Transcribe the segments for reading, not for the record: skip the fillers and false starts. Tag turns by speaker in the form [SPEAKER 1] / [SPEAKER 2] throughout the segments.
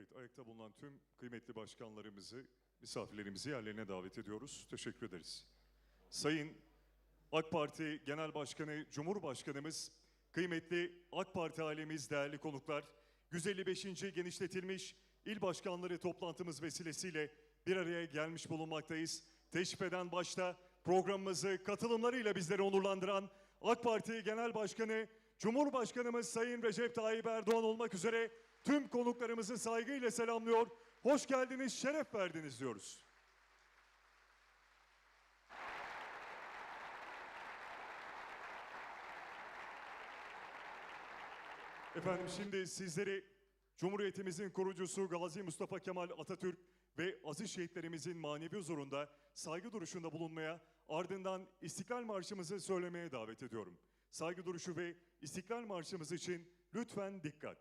[SPEAKER 1] Evet, ayakta bulunan tüm kıymetli başkanlarımızı, misafirlerimizi yerlerine davet ediyoruz. Teşekkür ederiz. Sayın AK Parti Genel Başkanı, Cumhurbaşkanımız, kıymetli AK Parti ailemiz, değerli konuklar, 155. genişletilmiş il başkanları toplantımız vesilesiyle bir araya gelmiş bulunmaktayız. Teşrif eden başta programımızı katılımlarıyla bizleri onurlandıran AK Parti Genel Başkanı, Cumhurbaşkanımız Sayın Recep Tayyip Erdoğan olmak üzere tüm konuklarımızı saygıyla selamlıyor. Hoş geldiniz, şeref verdiniz diyoruz. Efendim şimdi sizleri Cumhuriyetimizin kurucusu Gazi Mustafa Kemal Atatürk ve aziz şehitlerimizin manevi huzurunda saygı duruşunda bulunmaya, ardından İstiklal Marşımızı söylemeye davet ediyorum. Saygı duruşu ve İstiklal Marşımız için lütfen dikkat.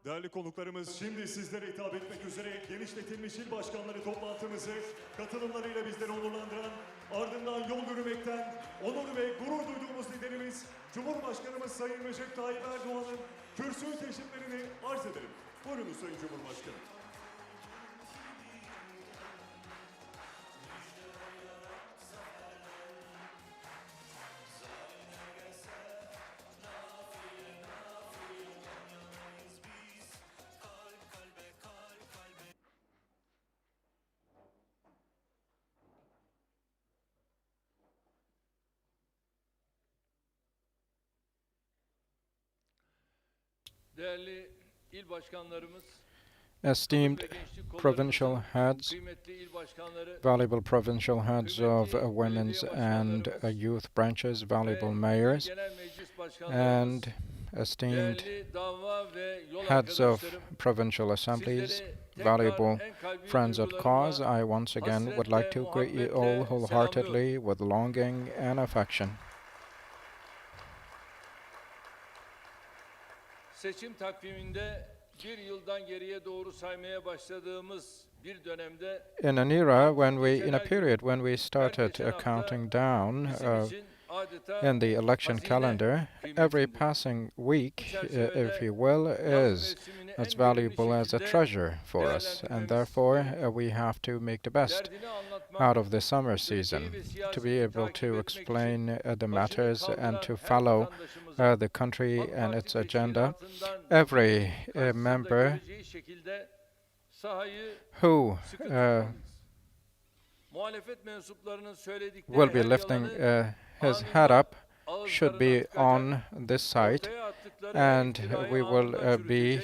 [SPEAKER 1] Değerli konuklarımız, şimdi sizlere hitap etmek üzere genişletilmiş il başkanları toplantımızı katılımlarıyla bizleri onurlandıran, ardından yol yürümekten onur ve gurur duyduğumuz liderimiz Cumhurbaşkanımız Sayın Recep Tayyip Erdoğan'ın kürsü teşriflerini arz edelim. Buyurunuz Sayın Cumhurbaşkanım.
[SPEAKER 2] Değerli il başkanlarımız,
[SPEAKER 3] Esteemed provincial heads, valuable provincial heads of women's and youth branches, valuable mayors, and esteemed heads of provincial assemblies, valuable friends at cause, I once again would like to greet you all wholeheartedly with longing and affection.
[SPEAKER 2] Seçim takviminde bir yıldan geriye doğru saymaya başladığımız bir dönemde
[SPEAKER 3] in an era when in a period when we started counting down in the election calendar, every passing week, if you will, is as valuable as a treasure for us, and therefore we have to make the best out of the summer season to be able to explain the matters and to follow the country and its agenda. Every member who will be lifting his head up should be on this side, and we will be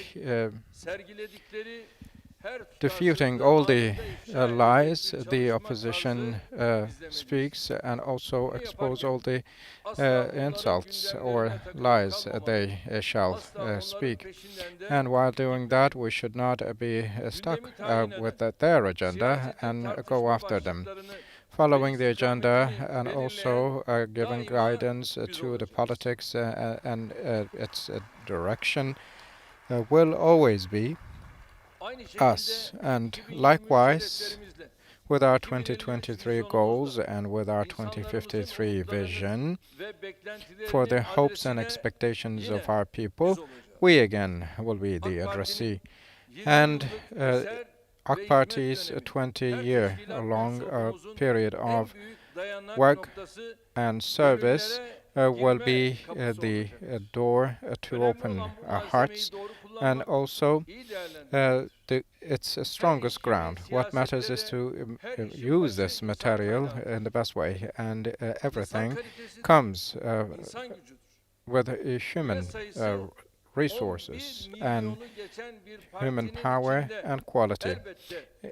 [SPEAKER 3] defuting all the lies the opposition speaks, and also expose all the insults or lies they shall speak. And while doing that, we should not be stuck with their agenda and go after them. Following the agenda and also giving guidance to the politics and its direction will always be us. And likewise, with our 2023 goals and with our 2053 vision for the hopes and expectations of our people, we again will be the addressee. And AK Party's 20-year-long period of work and service will be the door to open our hearts, and also its strongest ground. What matters is to use this material in the best way, and everything comes with human resources and human power and quality.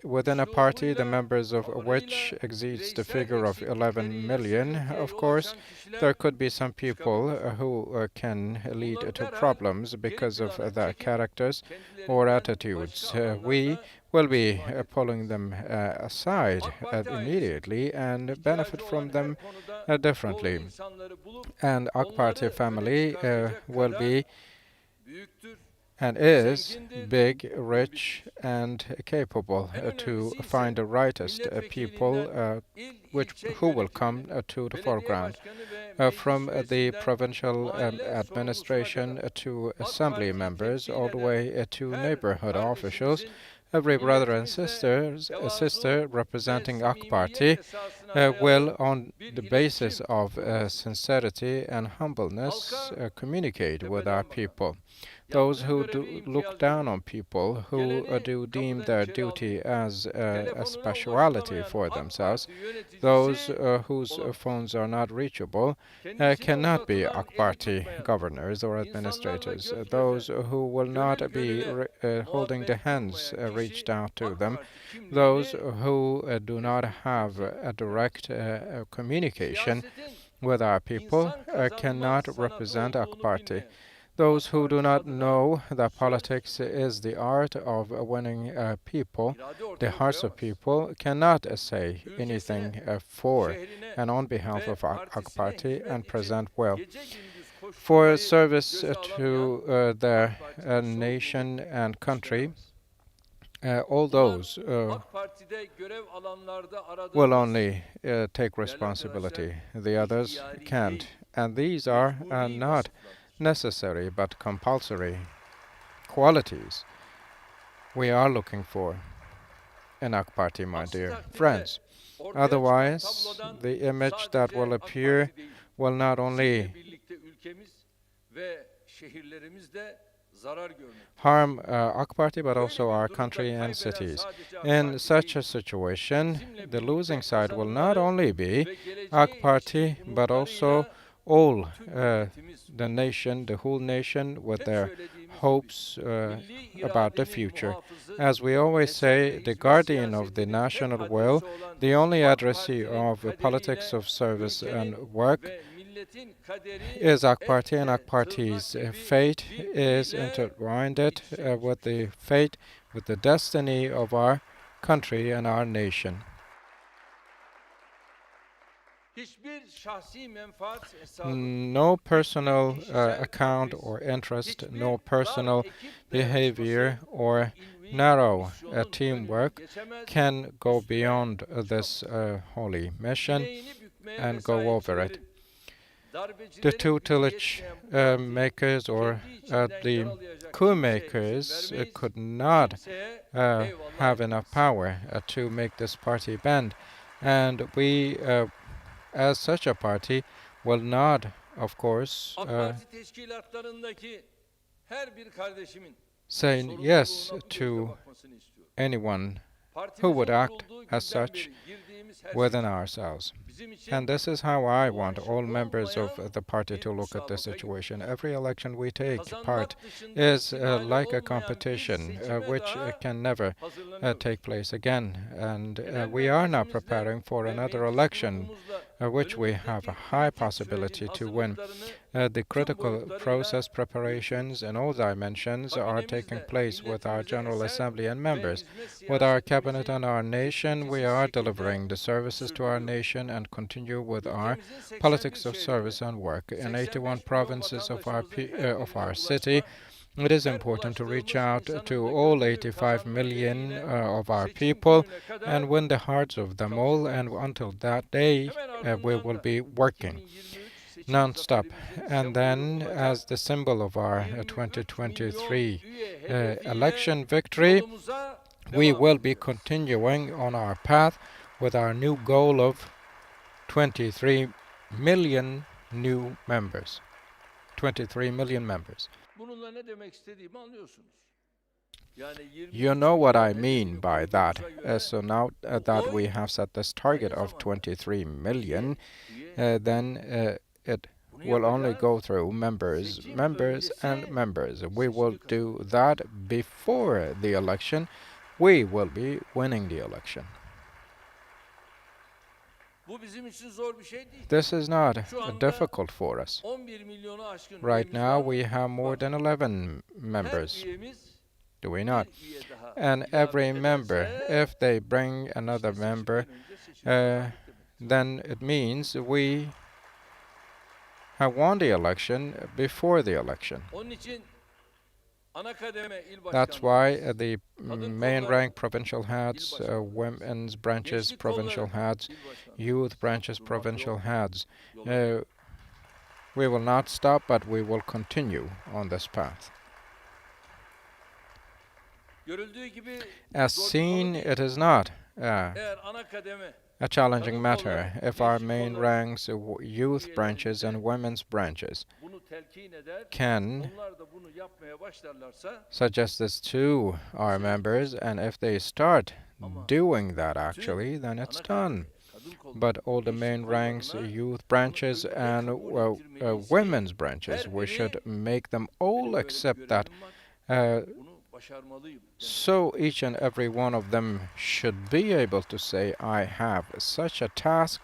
[SPEAKER 3] Within a party, the members of which exceeds the figure of 11 million, of course, there could be some people who can lead to problems because of their characters or attitudes. We will be pulling them aside immediately and benefit from them differently. And AK Party family will be and is big, rich, and capable to find the rightest people who will come to the foreground. From the provincial administration to assembly members, all the way to neighborhood officials, every brother and sister representing AK Party will, on the basis of sincerity and humbleness, communicate with our people. Those who do look down on people, who do deem their duty as a speciality for themselves, those whose phones are not reachable, cannot be AK Party governors or administrators. Those who will not be holding the hands reached out to them, those who do not have a direct communication with our people, cannot represent AK Party. Those who do not know that politics is the art of winning people, the hearts of people, cannot say anything for and on behalf of AK Party and present well. For service to their nation and country, all those will only take responsibility. The others can't. And these are not necessary but compulsory qualities we are looking for in AK Party, my dear friends. Otherwise, the image that will appear will not only harm AK Party but also our country and cities. In such a situation, the losing side will not only be AK Party but also all the nation, the whole nation, with their hopes about the future. As we always say, the guardian of the national will, the only addressee of politics of service and work, is AK Party, and AK Party's fate is intertwined with the fate, with the destiny of our country and our nation. No personal account or interest, no personal behavior or narrow teamwork can go beyond this holy mission and go over it. The tutelage makers or the coup makers could not have enough power to make this party bend, and we as such a party will not, of course, say yes to anyone who would act as such within ourselves. And this is how I want all members of the party to look at the situation. Every election we take part is like a competition which can never take place again. And we are now preparing for another election which we have a high possibility to win. The critical process preparations in all dimensions are taking place with our General Assembly and members. With our cabinet and our nation, we are delivering the services to our nation and continue with our politics of service and work. In 81 provinces of our city, it is important to reach out to all 85 million of our people and win the hearts of them all, and until that day we will be working non-stop. And then, as the symbol of our 2023 election victory, We will be continuing on our path with our new goal of 23 million new members. 23 million members.
[SPEAKER 2] Bununla ne demek istediğimi anlıyorsunuz. Yani 23
[SPEAKER 3] You know what I
[SPEAKER 2] milyon
[SPEAKER 3] mean
[SPEAKER 2] hedefini
[SPEAKER 3] by that.
[SPEAKER 2] koyduğumuza göre
[SPEAKER 3] So now that
[SPEAKER 2] oy
[SPEAKER 3] we have set this target
[SPEAKER 2] aynı
[SPEAKER 3] of
[SPEAKER 2] zamanda
[SPEAKER 3] 23 million,
[SPEAKER 2] üye
[SPEAKER 3] then it
[SPEAKER 2] bunu
[SPEAKER 3] will only
[SPEAKER 2] yapacağız.
[SPEAKER 3] go through members,
[SPEAKER 2] Seçim
[SPEAKER 3] members, and
[SPEAKER 2] öncesi
[SPEAKER 3] members. We will
[SPEAKER 2] seçimi
[SPEAKER 3] do
[SPEAKER 2] kazanacağız.
[SPEAKER 3] that before the election. We will be winning the election.
[SPEAKER 2] Bu bizim için zor bir şey değil.
[SPEAKER 3] This is not
[SPEAKER 2] Şu anda
[SPEAKER 3] difficult for us.
[SPEAKER 2] 11 milyonu aşkın
[SPEAKER 3] Right
[SPEAKER 2] üyemiz
[SPEAKER 3] now
[SPEAKER 2] var.
[SPEAKER 3] we have more
[SPEAKER 2] Bak,
[SPEAKER 3] than 11
[SPEAKER 2] her
[SPEAKER 3] members,
[SPEAKER 2] üyemiz
[SPEAKER 3] do we
[SPEAKER 2] bir
[SPEAKER 3] not?
[SPEAKER 2] üye daha
[SPEAKER 3] And
[SPEAKER 2] ilave
[SPEAKER 3] every member,
[SPEAKER 2] ederse
[SPEAKER 3] if they bring another
[SPEAKER 2] işte
[SPEAKER 3] member,
[SPEAKER 2] seçimden önce seçimi kazandık demek.
[SPEAKER 3] then it means we have won the election before the election.
[SPEAKER 2] Onun için ana kademe il
[SPEAKER 3] That's why
[SPEAKER 2] başkanlarımız,
[SPEAKER 3] the main rank provincial heads, women's branches
[SPEAKER 2] gençlik
[SPEAKER 3] provincial
[SPEAKER 2] kolları
[SPEAKER 3] heads,
[SPEAKER 2] il başkanları
[SPEAKER 3] youth branches
[SPEAKER 2] durmak
[SPEAKER 3] provincial
[SPEAKER 2] yok.
[SPEAKER 3] heads,
[SPEAKER 2] Yolda
[SPEAKER 3] we will not stop, but we will continue on this path.
[SPEAKER 2] görüldüğü gibi
[SPEAKER 3] As
[SPEAKER 2] zor bir konu
[SPEAKER 3] seen,
[SPEAKER 2] değil.
[SPEAKER 3] it is not
[SPEAKER 2] Eğer ana kademe
[SPEAKER 3] a challenging
[SPEAKER 2] kadın
[SPEAKER 3] matter
[SPEAKER 2] kolları,
[SPEAKER 3] if our
[SPEAKER 2] gençlik
[SPEAKER 3] main
[SPEAKER 2] kolları
[SPEAKER 3] ranks, youth branches, and
[SPEAKER 2] üyelerinde
[SPEAKER 3] women's branches
[SPEAKER 2] bunu telkin eder,
[SPEAKER 3] can
[SPEAKER 2] onlar da bunu yapmaya başlarlarsa
[SPEAKER 3] suggest this to our members, and if they start
[SPEAKER 2] ama
[SPEAKER 3] doing that
[SPEAKER 2] bütün
[SPEAKER 3] actually, then it's
[SPEAKER 2] ana
[SPEAKER 3] done.
[SPEAKER 2] kademe, kadın kolları,
[SPEAKER 3] But all the
[SPEAKER 2] gençlik
[SPEAKER 3] main ranks,
[SPEAKER 2] kollarına
[SPEAKER 3] youth branches,
[SPEAKER 2] öyle
[SPEAKER 3] and
[SPEAKER 2] kabul ettirmeliyiz ki
[SPEAKER 3] women's branches,
[SPEAKER 2] her
[SPEAKER 3] we should
[SPEAKER 2] biri
[SPEAKER 3] make them
[SPEAKER 2] benim
[SPEAKER 3] all
[SPEAKER 2] böyle bir
[SPEAKER 3] accept that.
[SPEAKER 2] görevim var,
[SPEAKER 3] Uh,
[SPEAKER 2] bunu başarmalıyım demek.
[SPEAKER 3] so each and every one of them should be able to say, I have such a task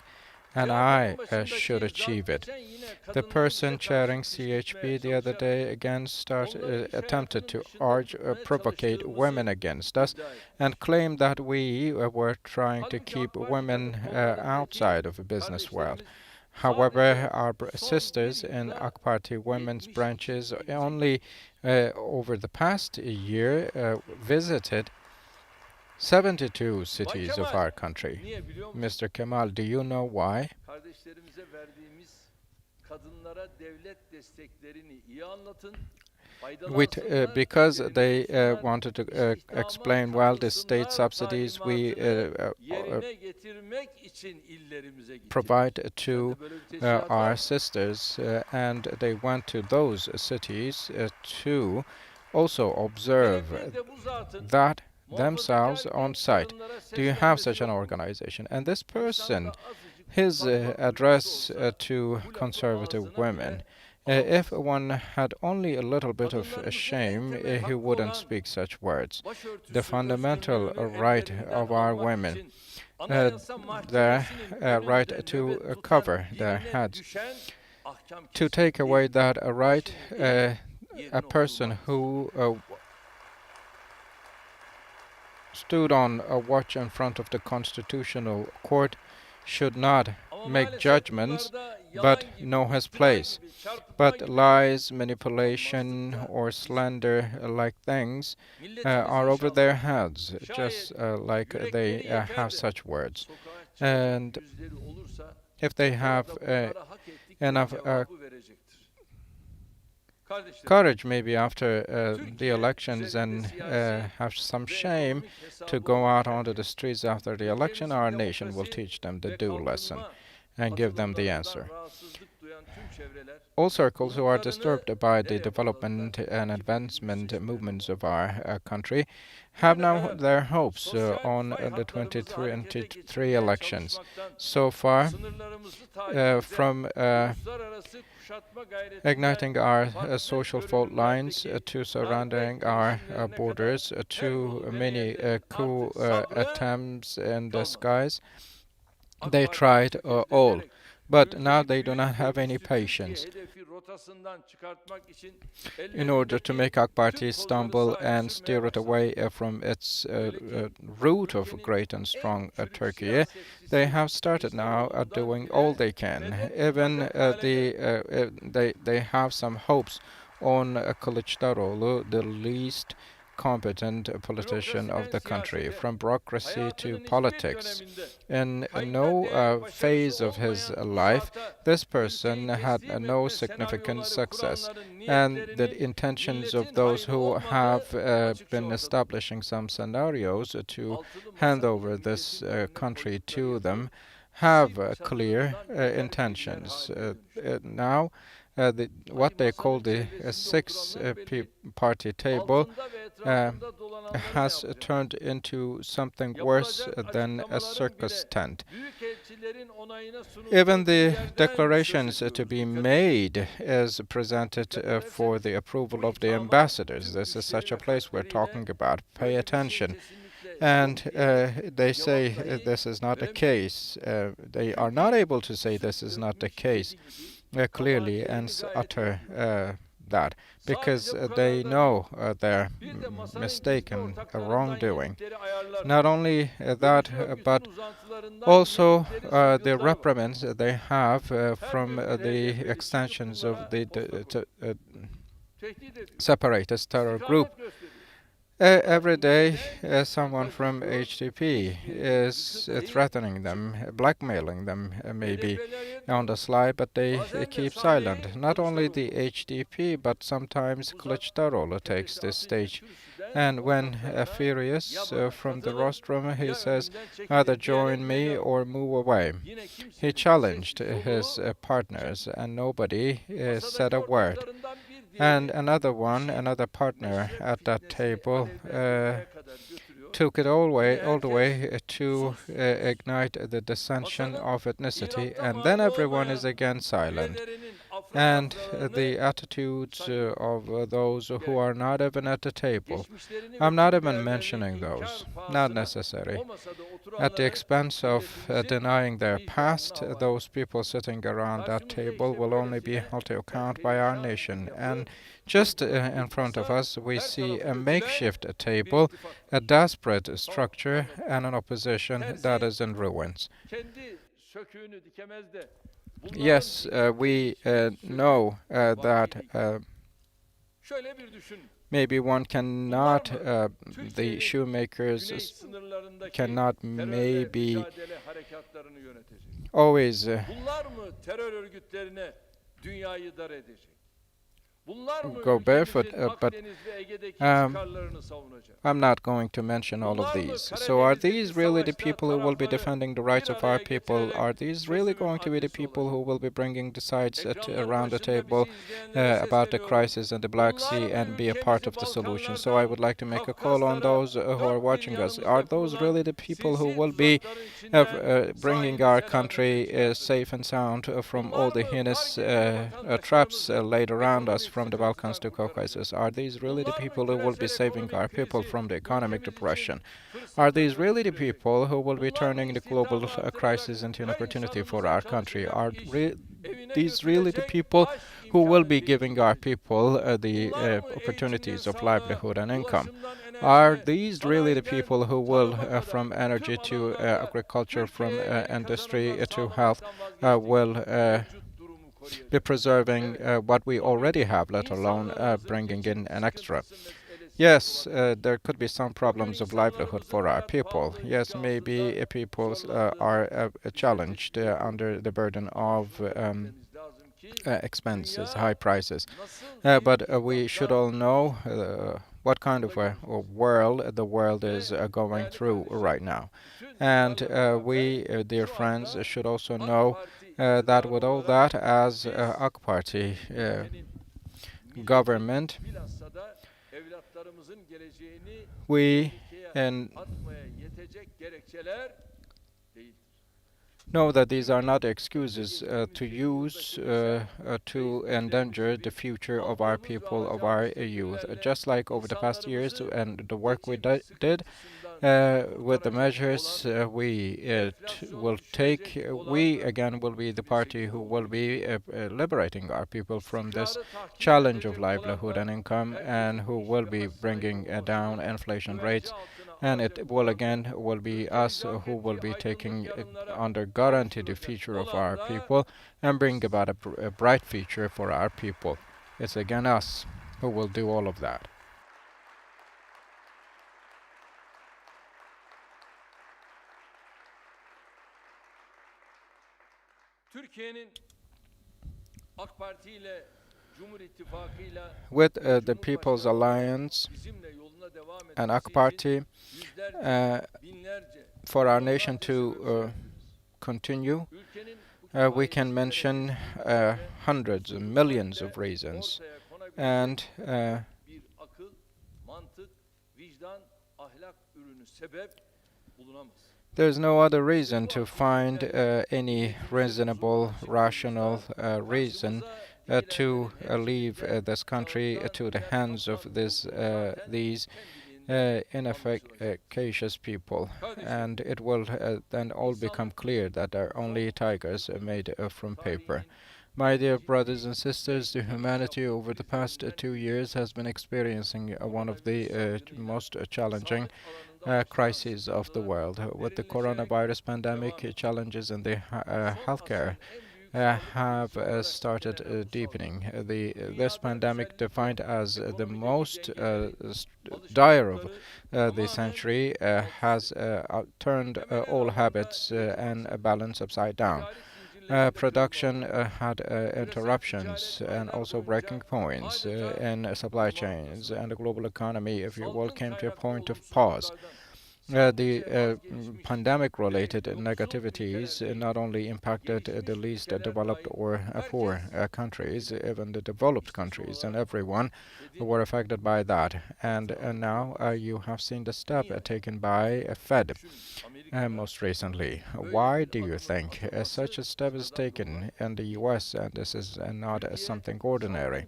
[SPEAKER 3] and I
[SPEAKER 2] Kıyafetin
[SPEAKER 3] should
[SPEAKER 2] başındaki
[SPEAKER 3] achieve
[SPEAKER 2] zat
[SPEAKER 3] it.
[SPEAKER 2] geçen yine
[SPEAKER 3] The
[SPEAKER 2] kadınları
[SPEAKER 3] person
[SPEAKER 2] bize
[SPEAKER 3] chairing
[SPEAKER 2] karşı kışkırtmaya
[SPEAKER 3] CHP the other
[SPEAKER 2] çalışarak
[SPEAKER 3] day again
[SPEAKER 2] onları iş
[SPEAKER 3] attempted to
[SPEAKER 2] hayatının
[SPEAKER 3] urge,
[SPEAKER 2] dışında tutmaya
[SPEAKER 3] provocate women
[SPEAKER 2] çalıştığımızı
[SPEAKER 3] against us
[SPEAKER 2] iddia etti.
[SPEAKER 3] and claimed that we were trying to
[SPEAKER 2] Halbuki
[SPEAKER 3] keep
[SPEAKER 2] AK Parti
[SPEAKER 3] women
[SPEAKER 2] kadın kollarındaki
[SPEAKER 3] outside of the business world.
[SPEAKER 2] kardeşlerimiz
[SPEAKER 3] However,
[SPEAKER 2] sadece
[SPEAKER 3] our
[SPEAKER 2] son
[SPEAKER 3] sisters
[SPEAKER 2] bir
[SPEAKER 3] in
[SPEAKER 2] yılda
[SPEAKER 3] AK Party women's
[SPEAKER 2] 72
[SPEAKER 3] branches
[SPEAKER 2] ülkeye
[SPEAKER 3] only over the past year visited 72 cities of
[SPEAKER 2] Kemal,
[SPEAKER 3] our country.
[SPEAKER 2] niye biliyor musun?
[SPEAKER 3] Mr. Kemal, do you know why?
[SPEAKER 2] Kardeşlerimize verdiğimiz kadınlara devlet desteklerini iyi anlatın.
[SPEAKER 3] Because they wanted to explain well the state subsidies we provide to our sisters, and they went to those cities to also observe that themselves on site. Do you have such an organization? And this person, his address to conservative women, if one had only a little bit of shame, he wouldn't speak such words. The fundamental right of our women, their right to cover their heads, to take away that right, a person who stood on a watch in front of the Constitutional Court should not make judgments, but know his place. But lies, manipulation, or slander-like things are over their heads, just like they have such words. And if they have enough courage, maybe after the elections, and have some shame to go out onto the streets after the election, our nation will teach them the due lesson and give them the answer. All circles who are disturbed by the development and advancement movements of our country have now their hopes on the 2023 elections. So far, from igniting our social fault lines to surrounding our borders to many coup attempts in the skies, they tried all. But now they do not have any patience. In order to make AK Party stumble and steer it away from its route of great and strong Turkey, they have started now doing all they can. Even they have some hopes on Kılıçdaroğlu, the least competent politician of the country, from bureaucracy to
[SPEAKER 2] hayatının hiçbir
[SPEAKER 3] politics.
[SPEAKER 2] döneminde
[SPEAKER 3] In
[SPEAKER 2] kayıttan
[SPEAKER 3] no
[SPEAKER 2] değer
[SPEAKER 3] phase
[SPEAKER 2] başarısı
[SPEAKER 3] of his
[SPEAKER 2] olmayan bu
[SPEAKER 3] life,
[SPEAKER 2] sahte
[SPEAKER 3] this
[SPEAKER 2] ülkeyi
[SPEAKER 3] person had
[SPEAKER 2] teslim
[SPEAKER 3] no
[SPEAKER 2] etme
[SPEAKER 3] significant
[SPEAKER 2] senaryoları
[SPEAKER 3] success.
[SPEAKER 2] kuranların
[SPEAKER 3] And the
[SPEAKER 2] niyetlerinin
[SPEAKER 3] intentions of
[SPEAKER 2] milletin
[SPEAKER 3] those
[SPEAKER 2] hayrı
[SPEAKER 3] who have
[SPEAKER 2] olmadığı açıkça
[SPEAKER 3] been
[SPEAKER 2] ortada.
[SPEAKER 3] establishing some scenarios to
[SPEAKER 2] Altılı
[SPEAKER 3] hand
[SPEAKER 2] Masa
[SPEAKER 3] over
[SPEAKER 2] bugün
[SPEAKER 3] this
[SPEAKER 2] milletin lehine
[SPEAKER 3] country
[SPEAKER 2] politikler
[SPEAKER 3] to
[SPEAKER 2] yapıyor.
[SPEAKER 3] them have
[SPEAKER 2] Sirk
[SPEAKER 3] clear
[SPEAKER 2] çadırından birer birler
[SPEAKER 3] intentions.
[SPEAKER 2] haline dönüştü.
[SPEAKER 3] Now, what they call the
[SPEAKER 2] çevresinde
[SPEAKER 3] six
[SPEAKER 2] oturanlar belli.
[SPEAKER 3] party table
[SPEAKER 2] Altında ve etrafında dolananların ne
[SPEAKER 3] has
[SPEAKER 2] yapacak?
[SPEAKER 3] turned into something worse
[SPEAKER 2] Yapılacak
[SPEAKER 3] than a
[SPEAKER 2] açıklamaların
[SPEAKER 3] circus
[SPEAKER 2] bile
[SPEAKER 3] tent.
[SPEAKER 2] büyükelçilerin onayına
[SPEAKER 3] Even
[SPEAKER 2] sunulduğu bir
[SPEAKER 3] the
[SPEAKER 2] yerden söz
[SPEAKER 3] declarations to
[SPEAKER 2] ediyoruz.
[SPEAKER 3] be
[SPEAKER 2] Dikkat edin.
[SPEAKER 3] made is presented for the approval of the ambassadors. This is such a place we're talking about. Pay
[SPEAKER 2] Böyle bir şey
[SPEAKER 3] attention.
[SPEAKER 2] kesinlikle
[SPEAKER 3] And
[SPEAKER 2] yok diyerek
[SPEAKER 3] they say
[SPEAKER 2] cevap dahi
[SPEAKER 3] this is not the
[SPEAKER 2] veremiyor.
[SPEAKER 3] case. They are not able to say this is not the case clearly and utter that, because they know their
[SPEAKER 2] Bir de masanın
[SPEAKER 3] mistaken
[SPEAKER 2] gizli ortaklarından
[SPEAKER 3] wrongdoing.
[SPEAKER 2] yedikleri ayarlar.
[SPEAKER 3] Not only that,
[SPEAKER 2] Bölücü örgütün
[SPEAKER 3] but
[SPEAKER 2] uzantılarından
[SPEAKER 3] also
[SPEAKER 2] yedikleri
[SPEAKER 3] the
[SPEAKER 2] zılgıtlar var.
[SPEAKER 3] reprimands they have from
[SPEAKER 2] Her gün
[SPEAKER 3] the
[SPEAKER 2] bir hedef
[SPEAKER 3] extensions
[SPEAKER 2] belirtip
[SPEAKER 3] of the
[SPEAKER 2] bunlara tehdit ediyor.
[SPEAKER 3] separatist terror group.
[SPEAKER 2] İstikamet gösteriyor.
[SPEAKER 3] Every day, someone from HDP is threatening them, blackmailing them, maybe on the sly, but they keep silent. Not only the HDP, but sometimes Kılıçdaroğlu takes this stage. And when furious from the rostrum, he says, either join me or move away. He challenged his partners, and nobody said a word. And another partner at that table, took it all the way to ignite the dissension of ethnicity, and then everyone is again silent. And the attitudes of those who are not even at the table, I'm not even mentioning those, not necessary. At the expense of denying their past, those people sitting around that table will only be held to account by our nation. And just in front of us, we see a makeshift table, a desperate structure, and an opposition that is in ruins. Yes, we know that maybe one cannot, the shoemakers cannot maybe always go barefoot, but I'm not going to mention all of these. So are these really the people who will be defending the rights of our people? Are these really going to be the people who will be bringing the sides around the table about the crisis in the Black Sea and be a part of the solution? So I would like to make a call on those who are watching us. Are those really the people who will be bringing our country safe and sound from all the heinous traps laid around us from the Balkans to Caucasus? Are these really the people who will be saving our people from the economic depression? Are these really the people who will be turning the global crisis into an opportunity for our country? Are these really the people who will be giving our people the opportunities of livelihood and income? Are these really the people who will, from energy to agriculture, from industry to health, will be preserving what we already have, let alone bringing in an extra? Yes, there could be some problems of livelihood for our people. Yes, maybe people are challenged under the burden of expenses, high prices. But we should all know what kind of a world the world is going through right now. And we, dear friends, should also know that with all that, as AK Party government, we know that these are not excuses to use to endanger the future of our people, of our youth. Just like over the past years and the work we did, with the measures we will take, we again will be the party who will be liberating our people from this challenge of livelihood and income, and who will be bringing down inflation rates. And it will again be us who will be taking under guarantee the future of our people and bring about a bright future for our people. It's again us who will do all of that.
[SPEAKER 2] Türkiye'nin AK Parti ile Cumhur İttifakı'yla
[SPEAKER 3] With the People's Alliance
[SPEAKER 2] bizimle yoluna devam
[SPEAKER 3] and
[SPEAKER 2] etmesi
[SPEAKER 3] AK Party,
[SPEAKER 2] için yüzlerce,
[SPEAKER 3] for
[SPEAKER 2] binlerce,
[SPEAKER 3] our
[SPEAKER 2] milyonlarca
[SPEAKER 3] nation
[SPEAKER 2] sebep
[SPEAKER 3] to
[SPEAKER 2] sayabiliriz.
[SPEAKER 3] continue,
[SPEAKER 2] Ülkenin bu
[SPEAKER 3] we can
[SPEAKER 2] kifayetsiz
[SPEAKER 3] mention
[SPEAKER 2] hareketsizliğine
[SPEAKER 3] hundreds and millions of reasons.
[SPEAKER 2] ortaya konabilecek
[SPEAKER 3] And
[SPEAKER 2] bir akıl, mantık, vicdan, ahlak ürünü sebep bulunamaz.
[SPEAKER 3] there's no other reason to find any reasonable, rational reason to leave this country to the hands of these inefficacious people, and it will then all become clear that they're only tigers made from paper. My dear brothers and sisters, the humanity over the past 2 years has been experiencing one of the most challenging crises of the world. With the coronavirus pandemic, challenges in the healthcare have started deepepening. This pandemic, defined as the most dire of the century, has turned all habits and balance upside down. Production had interruptions and also breaking points in supply chains, and the global economy, if you will, came to a point of pause. The pandemic-related negativities not only impacted the least developed or poor countries, even the developed countries, and everyone were affected by that. And now you have seen the step taken by Fed most recently. Why do you think such a step is taken in the US, and this is not something ordinary?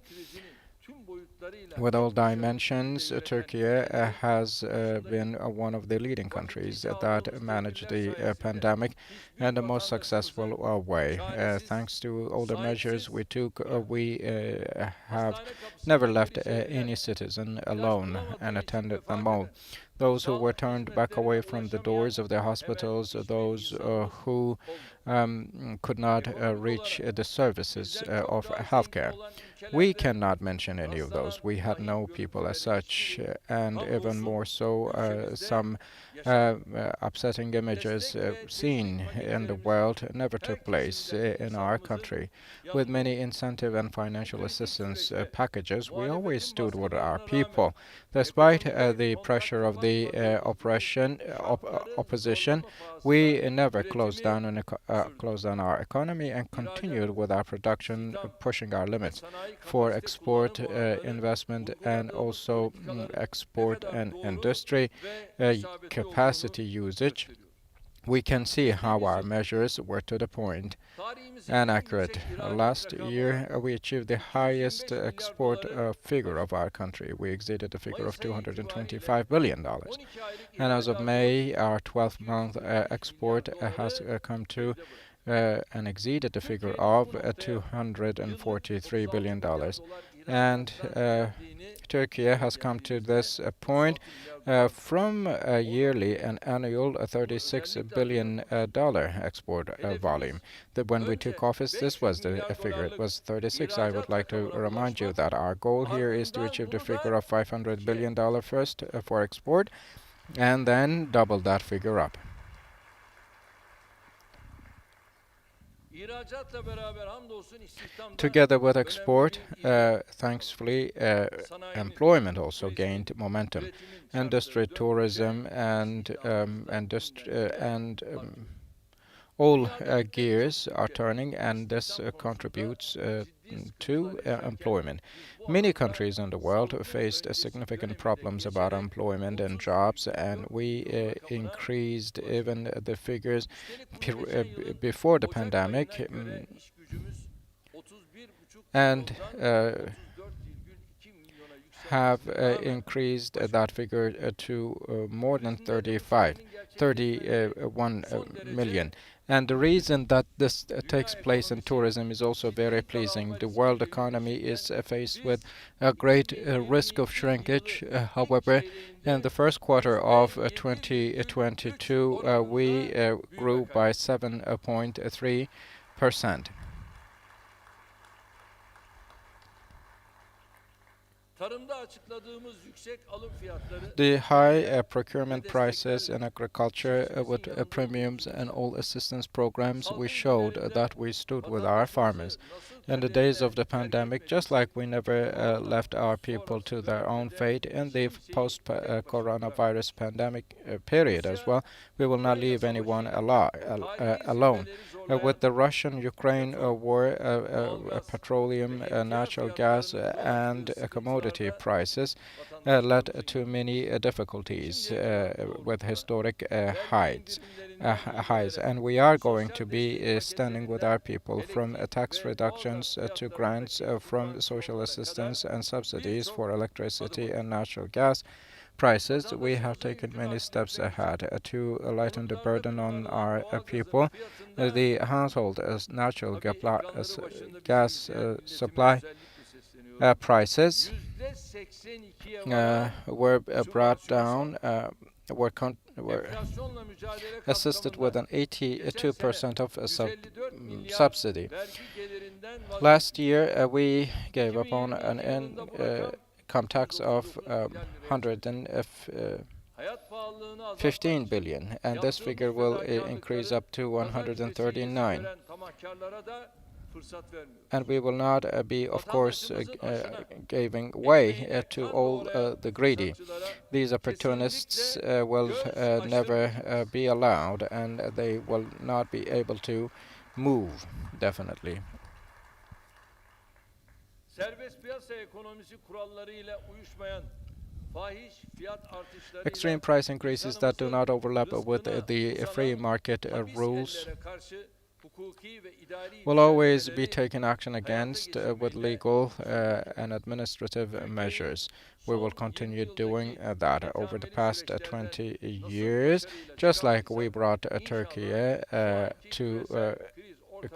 [SPEAKER 3] With all dimensions, Turkey has been one of the leading countries that managed the pandemic in the most successful way. Thanks to all the measures we took, we have never left any citizen alone and attended them all. Those who were turned back away from the doors of their hospitals, those who could not reach the services of healthcare. We cannot mention any of those. We had no people as such, and even more so, some upsetting images seen in the world never took place in our country. With many incentive and financial assistance packages, we always stood with our people. Despite the pressure of the opposition, we never closed down our economy and continued with our production, pushing our limits for export, investment, and also export and industry capacity usage. We can see how our measures were to the point and accurate. Last year, we achieved the highest export figure of our country. We exceeded the figure of $225 billion. And as of May, our 12-month export has come to and exceeded the figure of $243 billion. And Turkey has come to this point from a yearly and annual $36 billion export volume. When we took office, this was the figure. It was 36. I would like to remind you that our goal here is to achieve the figure of $500 billion first for export, and then double that figure up. Together with export, thankfully, employment also gained momentum. Industry, tourism, and all gears are turning, and this contributes to employment. Many countries in the world faced significant problems about employment and jobs, and we increased even the figures before the pandemic, and have increased that figure to more than 31 million. And the reason that this takes place in tourism is also very pleasing. The world economy is faced with a great risk of shrinkage. However, in the first quarter of 2022, we grew by 7.3%.
[SPEAKER 2] tarımda açıkladığımız yüksek alım fiyatları
[SPEAKER 3] The high procurement prices in agriculture with premiums and all assistance programs, we showed that we stood with our farmers. In the days of the pandemic, just like we never left our people to their own fate, in the post-coronavirus pandemic period as well, we will not leave anyone alone. With the Russian-Ukraine war, petroleum, natural gas, and commodity prices led to many difficulties with historic highs. And we are going to be standing with our people from tax reductions to grants, from social assistance and subsidies for electricity and natural gas prices. We have taken many steps ahead to lighten the burden on our people. The household natural gas supply prices were brought down, were assisted with an 82% of subsidy. Last year, we gave upon an income tax of 115 billion, and this figure will increase up to 139. And we will not be, of course, giving way to all the greedy. These opportunists will never be allowed, and they will not be able to move, definitely. Extreme price increases that do not overlap with the free market rules will always be taken action against with legal and administrative measures. We will continue doing that over the past 20 years, just like we brought Turkey to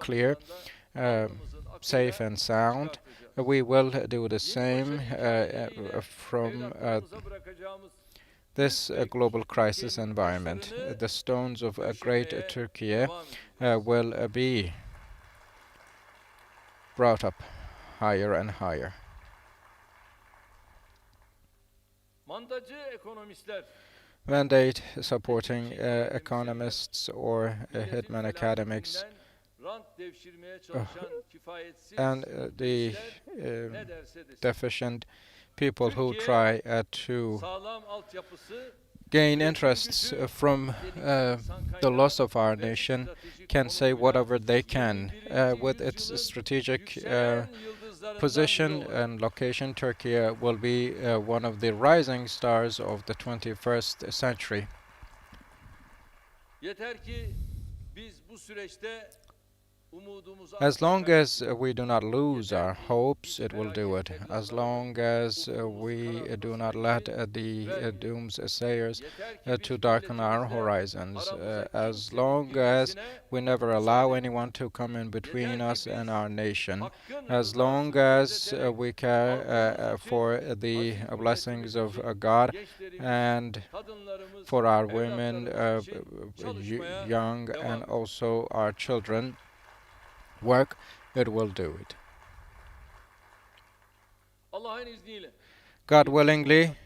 [SPEAKER 3] clear, safe and sound. We will do the same from this global crisis environment. The stones of a great Turkey will be brought up higher and higher. Mandate supporting economists or hitman academics and the deficient people who try to gain interests from the loss of our nation can say whatever they can. With its strategic position and location, Turkey will be one of the rising stars of the 21st century. As long as we do not lose our hopes, it will do it. As long as we do not let the doomsayers to darken our horizons. As long as we never allow anyone to come in between us and our nation. As long as we care for the blessings of God and for our women, young, and also our children. Work, it will do it. God willingly,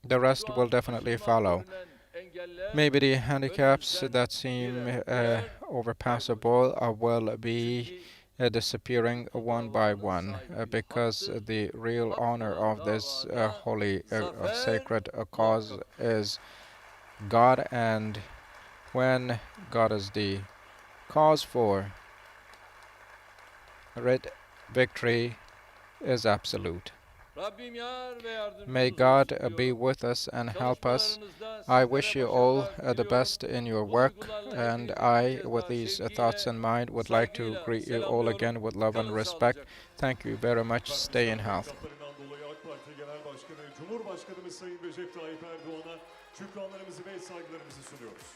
[SPEAKER 3] the rest will definitely follow. Maybe the handicaps that seem overpassable will be disappearing one by one because the real honor of this holy, sacred cause is God, and when God is the cause for victory is absolute. May God be with us and help us. I wish you all the best in your work, and I, with these thoughts in mind, would like to greet you all again with love and respect. Thank you very much. Stay in health.
[SPEAKER 1] Cumhurbaşkanımız Sayın Recep Tayyip Erdoğan'a şükranlarımızı ve saygılarımızı sunuyoruz.